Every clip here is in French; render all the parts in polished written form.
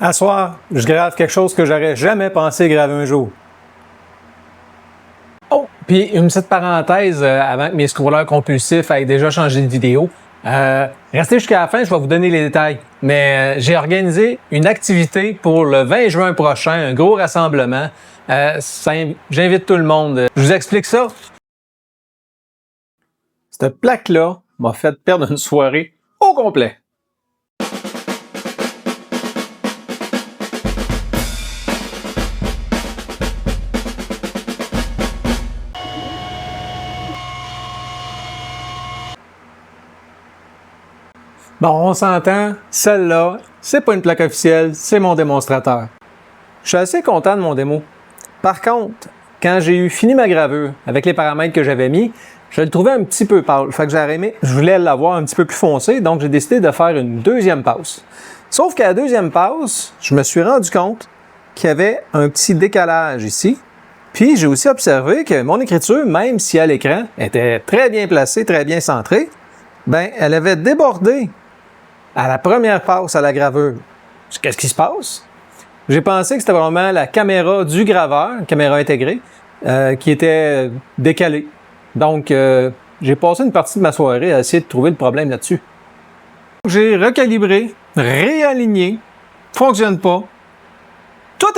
À soir, je grave quelque chose que j'aurais jamais pensé graver un jour. Oh, puis une petite parenthèse avant que mes scrollers compulsifs aient déjà changé de vidéo. Restez jusqu'à la fin, je vais vous donner les détails. Mais j'ai organisé une activité pour le 20 juin prochain, un gros rassemblement. J'invite tout le monde. Je vous explique ça. Cette plaque-là m'a fait perdre une soirée au complet. Bon, on s'entend, celle-là, c'est pas une plaque officielle, c'est mon démonstrateur. Je suis assez content de mon démo. Par contre, quand j'ai eu fini ma gravure avec les paramètres que j'avais mis, je le trouvais un petit peu pâle. Fait que je voulais l'avoir un petit peu plus foncé, donc j'ai décidé de faire une deuxième passe. Sauf qu'à la deuxième passe, je me suis rendu compte qu'il y avait un petit décalage ici. Puis j'ai aussi observé que mon écriture, même si à l'écran était très bien placée, très bien centrée, ben elle avait débordé à la première passe à la gravure. Qu'est-ce qui se passe? J'ai pensé que c'était vraiment la caméra du graveur, caméra intégrée, qui était décalée. Donc, j'ai passé une partie de ma soirée à essayer de trouver le problème là-dessus. J'ai recalibré, réaligné, fonctionne pas. Tout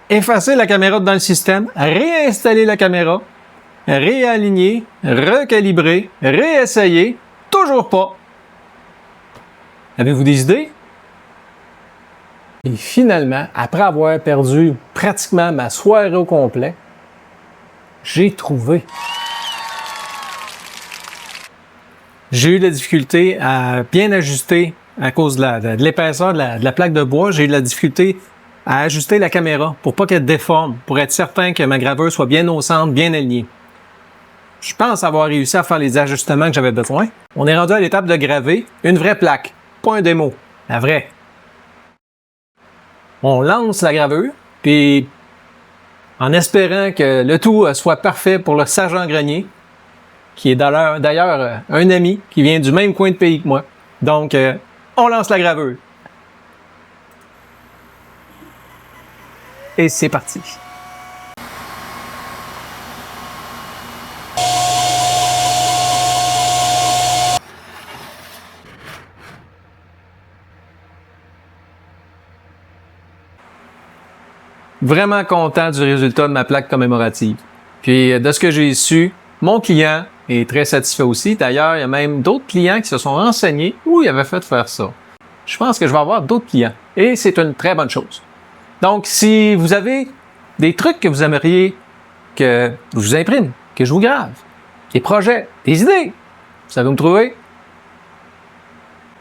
effacer la caméra dans le système, réinstaller la caméra, réaligner, recalibrer, réessayer, toujours pas. Avez-vous des idées? Et finalement, après avoir perdu pratiquement ma soirée au complet, j'ai trouvé. J'ai eu de la difficulté à bien ajuster à cause de l'épaisseur de la plaque de bois. J'ai eu de la difficulté à ajuster la caméra pour pas qu'elle déforme, pour être certain que ma gravure soit bien au centre, bien alignée. Je pense avoir réussi à faire les ajustements que j'avais besoin. On est rendu à l'étape de graver une vraie plaque, pas un démo, la vraie. On lance la gravure, puis en espérant que le tout soit parfait pour le sergent Grenier, qui est d'ailleurs un ami qui vient du même coin de pays que moi. Donc, on lance la gravure. Et c'est parti. Vraiment content du résultat de ma plaque commémorative. Puis de ce que j'ai su, mon client est très satisfait aussi. D'ailleurs, il y a même d'autres clients qui se sont renseignés où ils avaient fait faire ça. Je pense que je vais avoir d'autres clients et c'est une très bonne chose. Donc, si vous avez des trucs que vous aimeriez que je vous imprime, que je vous grave, des projets, des idées, vous savez où me trouver.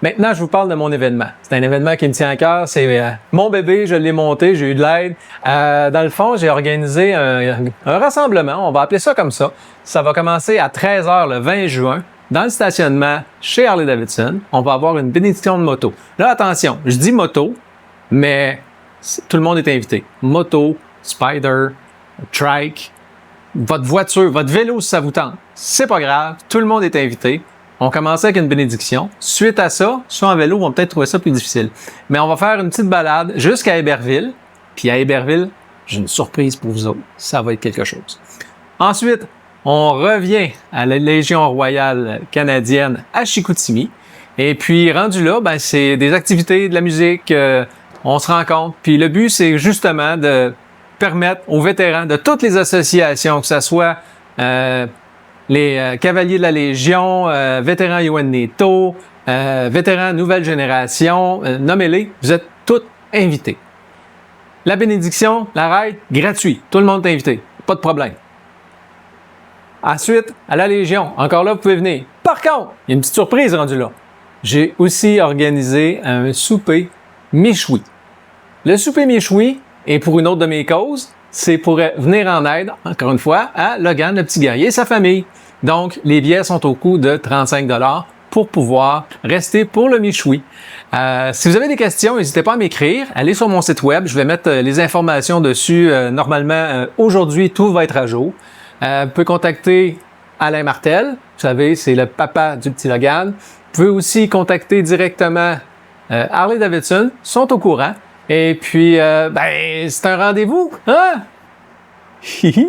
Maintenant, je vous parle de mon événement. C'est un événement qui me tient à cœur. C'est mon bébé, je l'ai monté, j'ai eu de l'aide. Dans le fond, j'ai organisé un rassemblement, on va appeler ça comme ça. Ça va commencer à 13h le 20 juin dans le stationnement chez Harley-Davidson. On va avoir une bénédiction de moto. Là, attention, je dis moto, mais tout le monde est invité. Moto, Spider, Trike, votre voiture, votre vélo si ça vous tente. C'est pas grave, tout le monde est invité. On commençait avec une bénédiction. Suite à ça, ceux en vélo vont peut-être trouver ça plus difficile. Mais on va faire une petite balade jusqu'à Héberville. Puis à Héberville, j'ai une surprise pour vous autres. Ça va être quelque chose. Ensuite, on revient à la Légion royale canadienne à Chicoutimi. Et puis, rendu là, ben, c'est des activités, de la musique, on se rencontre. Puis le but, c'est justement de permettre aux vétérans de toutes les associations, que ce soit les Cavaliers de la Légion, vétérans UNNATO, vétérans Nouvelle Génération, nommez-les, vous êtes tous invités. La bénédiction, la ride, gratuit. Tout le monde est invité. Pas de problème. Ensuite, à la Légion, encore là, vous pouvez venir. Par contre, il y a une petite surprise rendue là. J'ai aussi organisé un souper méchoui. Le souper méchoui est pour une autre de mes causes. C'est pour venir en aide, encore une fois, à Logan, le petit gars et sa famille. Donc, les billets sont au coût de 35 $ pour pouvoir rester pour le méchoui. Si vous avez des questions, n'hésitez pas à m'écrire. Allez sur mon site web, je vais mettre les informations dessus. Normalement, aujourd'hui, tout va être à jour. Vous pouvez contacter Alain Martel, vous savez, c'est le papa du petit Logan. Vous pouvez aussi contacter directement Harley-Davidson, sont au courant. Et puis, ben, c'est un rendez-vous, hein? Hihi.